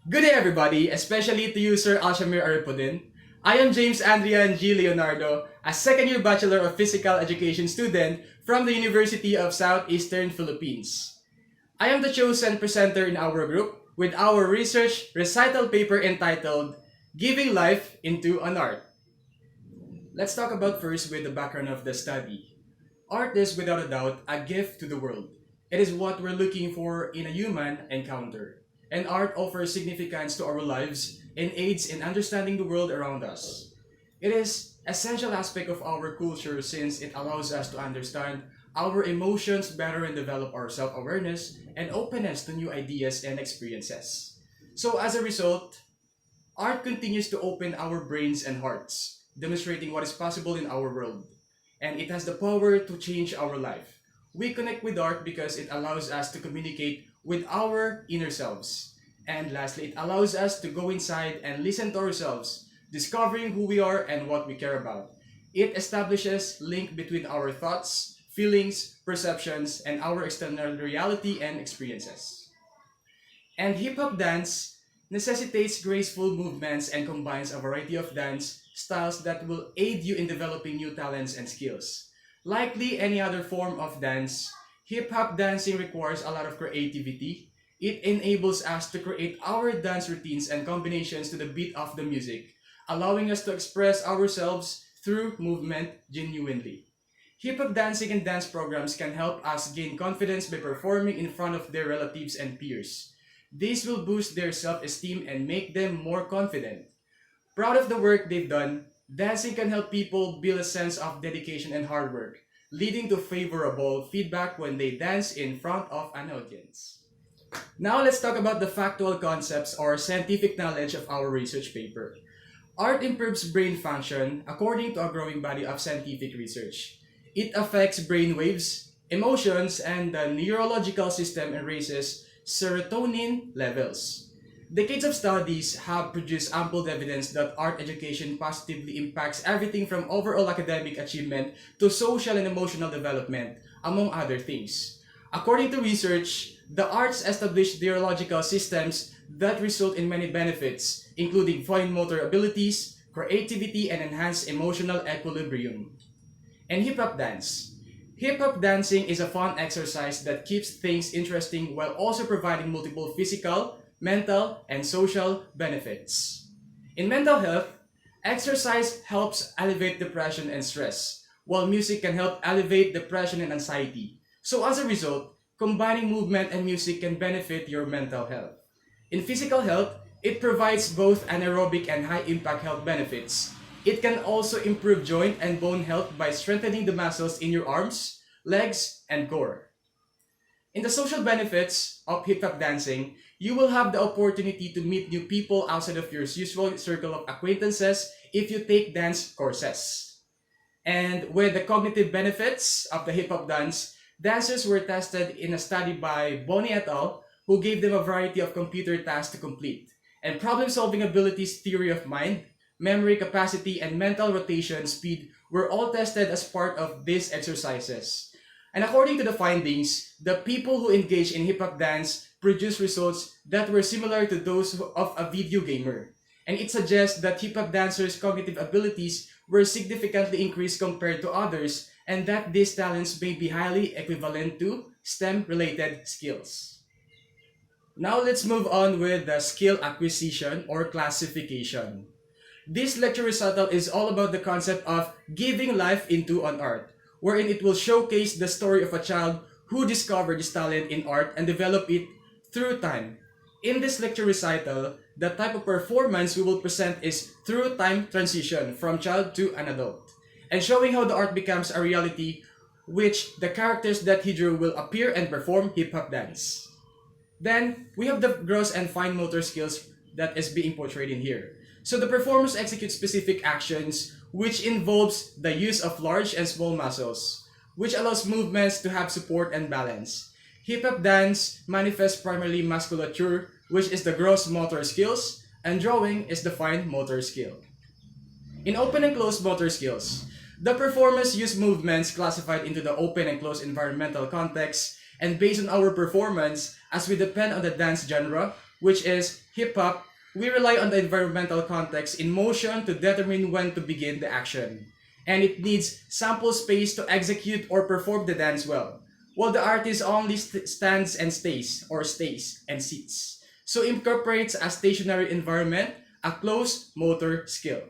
Good day everybody, especially to you Sir Alshamir Aripodin. I am James Andrian G. Leonardo, a second-year Bachelor of Physical Education student from the University of Southeastern Philippines. I am the chosen presenter in our group with our research recital paper entitled Giving Life into an Art. Let's talk about first with the background of the study. Art is without a doubt a gift to the world. It is what we're looking for in a human encounter. And art offers significance to our lives and aids in understanding the world around us. It is an essential aspect of our culture since it allows us to understand our emotions better and develop our self-awareness and openness to new ideas and experiences. So as a result, art continues to open our brains and hearts, demonstrating what is possible in our world. And it has the power to change our life. We connect with art because it allows us to communicate with our inner selves. And lastly, it allows us to go inside and listen to ourselves, discovering who we are and what we care about. It establishes link between our thoughts, feelings, perceptions, and our external reality and experiences. And hip hop dance necessitates graceful movements and combines a variety of dance styles that will aid you in developing new talents and skills. Likely any other form of dance, hip hop dancing requires a lot of creativity. It enables us to create our dance routines and combinations to the beat of the music, allowing us to express ourselves through movement genuinely. Hip hop dancing and dance programs can help us gain confidence by performing in front of their relatives and peers. This will boost their self esteem and make them more confident. Proud of the work they've done, dancing can help people build a sense of dedication and hard work, leading to favorable feedback when they dance in front of an audience. Now let's talk about the factual concepts or scientific knowledge of our research paper. Art improves brain function according to a growing body of scientific research. It affects brain waves, emotions, and the neurological system and raises serotonin levels. Decades of studies have produced ample evidence that art education positively impacts everything from overall academic achievement to social and emotional development, among other things. According to research, the arts establish neurological systems that result in many benefits, including fine motor abilities, creativity, and enhanced emotional equilibrium. And hip hop dance. Hip hop dancing is a fun exercise that keeps things interesting while also providing multiple physical, mental, and social benefits. In mental health, exercise helps alleviate depression and stress, while music can help elevate depression and anxiety. So, as a result, combining movement and music can benefit your mental health. In physical health, it provides both anaerobic and high impact health benefits. It can also improve joint and bone health by strengthening the muscles in your arms, legs, and core. In the social benefits of hip hop dancing, you will have the opportunity to meet new people outside of your usual circle of acquaintances if you take dance courses. And with the cognitive benefits of the hip hop dance, dancers were tested in a study by Boni et al., who gave them a variety of computer tasks to complete. And problem solving abilities, theory of mind, memory capacity, and mental rotation speed were all tested as part of these exercises. And according to the findings, the people who engaged in hip hop dance produced results that were similar to those of a video gamer. And it suggests that hip hop dancers' cognitive abilities were significantly increased compared to others, and that these talents may be highly equivalent to STEM related skills. Now let's move on with the skill acquisition or classification. This lecture recital is all about the concept of giving life into an art, wherein it will showcase the story of a child who discovered his talent in art and developed it through time. In this lecture recital, the type of performance we will present is through time transition from child to an adult, and showing how the art becomes a reality which the characters that he drew will appear and perform hip hop dance. Then, we have the gross and fine motor skills that is being portrayed in here. So the performers execute specific actions which involves the use of large and small muscles, which allows movements to have support and balance. Hip hop dance manifests primarily musculature, which is the gross motor skills, and drawing is the fine motor skill. In open and closed motor skills, the performers use movements classified into the open and closed environmental context, and based on our performance, as we depend on the dance genre, which is hip hop, we rely on the environmental context in motion to determine when to begin the action. And it needs sample space to execute or perform the dance well, while the artist only stands and stays and sits. So incorporates a stationary environment, a closed motor skill.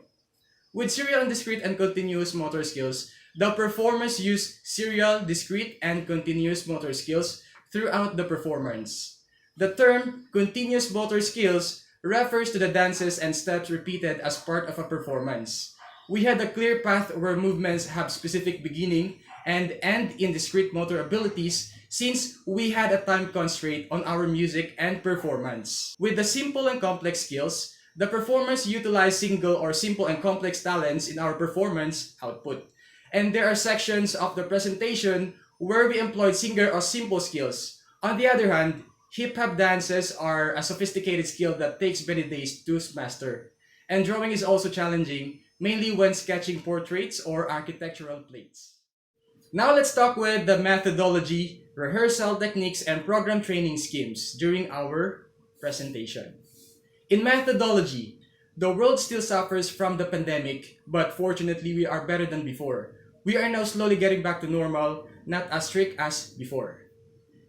With serial and discrete and continuous motor skills, the performers use serial, discrete, and continuous motor skills throughout the performance. The term continuous motor skills refers to the dances and steps repeated as part of a performance. We had a clear path where movements have specific beginning and end in discrete motor abilities since we had a time constraint on our music and performance. With the simple and complex skills, the performers utilize single or simple and complex talents in our performance output. And there are sections of the presentation where we employed single or simple skills. On the other hand, hip hop dances are a sophisticated skill that takes many days to master. And drawing is also challenging, mainly when sketching portraits or architectural plates. Now let's talk with the methodology, rehearsal techniques, and program training schemes during our presentation. In methodology, the world still suffers from the pandemic, but fortunately we are better than before. We are now slowly getting back to normal, not as strict as before.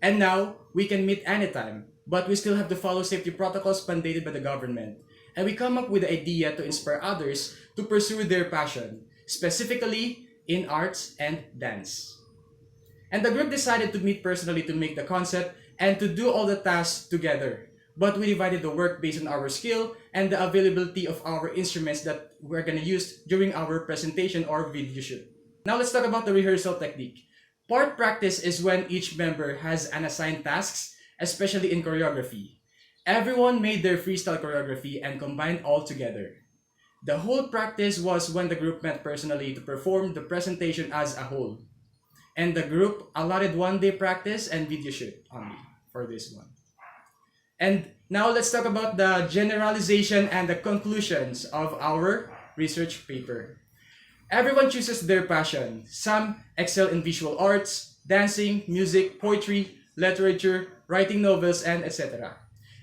And now, we can meet anytime, but we still have to follow safety protocols mandated by the government. And we come up with the idea to inspire others to pursue their passion, specifically in arts and dance. And the group decided to meet personally to make the concept and to do all the tasks together. But we divided the work based on our skill and the availability of our instruments that we're gonna use during our presentation or video shoot. Now let's talk about the rehearsal technique. Part practice is when each member has an assigned tasks, especially in choreography. Everyone made their freestyle choreography and combined all together. The whole practice was when the group met personally to perform the presentation as a whole. And the group allotted 1 day practice and video shoot only for this one. And now let's talk about the generalization and the conclusions of our research paper. Everyone chooses their passion. Some excel in visual arts, dancing, music, poetry, literature, writing novels, and etc.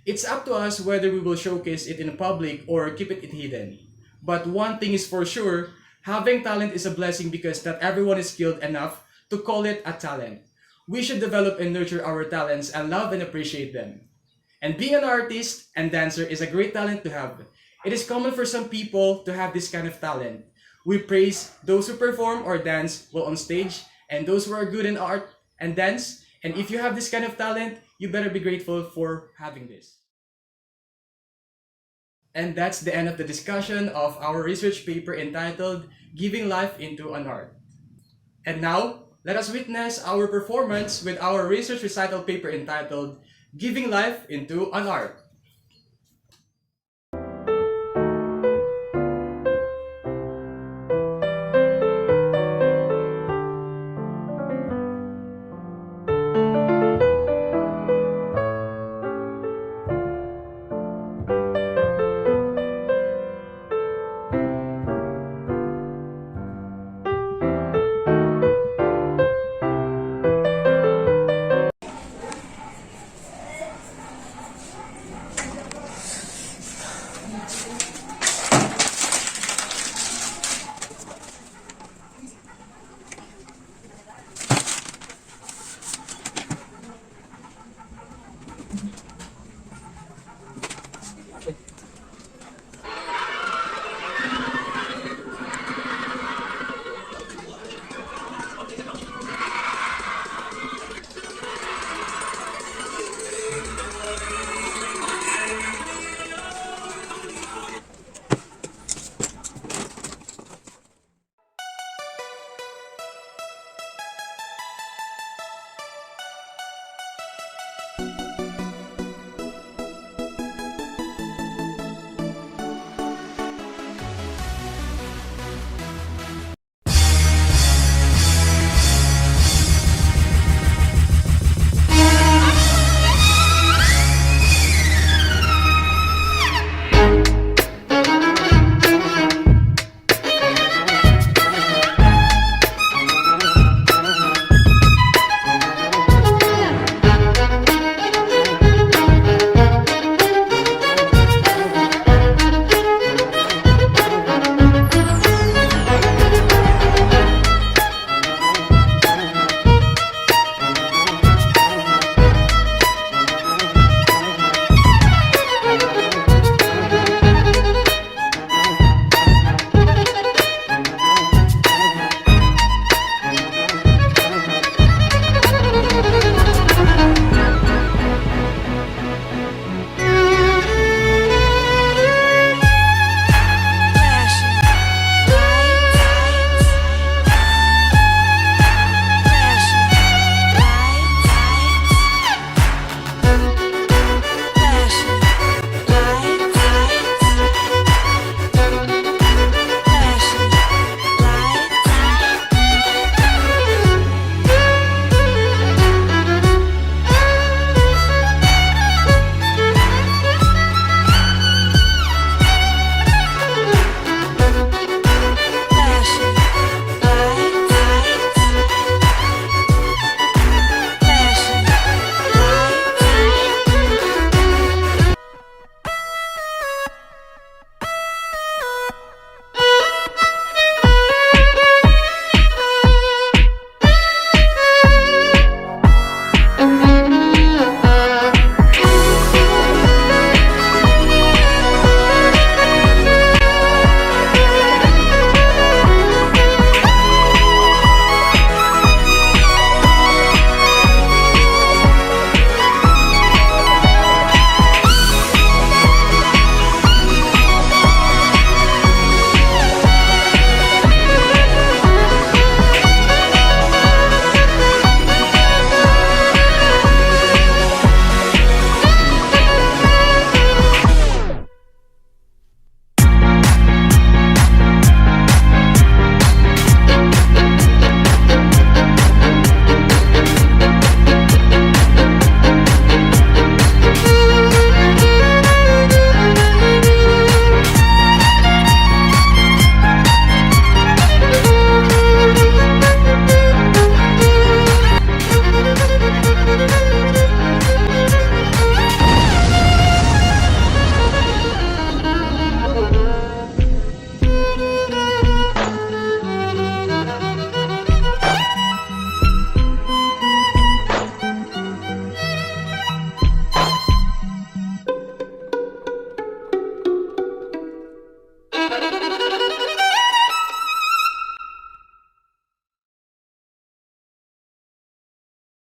It's up to us whether we will showcase it in public or keep it hidden. But one thing is for sure, having talent is a blessing because not everyone is skilled enough to call it a talent. We should develop and nurture our talents and love and appreciate them. And being an artist and dancer is a great talent to have. It is common for some people to have this kind of talent. We praise those who perform or dance well on stage and those who are good in art and dance. And if you have this kind of talent, you better be grateful for having this. And that's the end of the discussion of our research paper entitled Giving Life into an Art. And now, let us witness our performance with our research recital paper entitled Giving Life into an Art.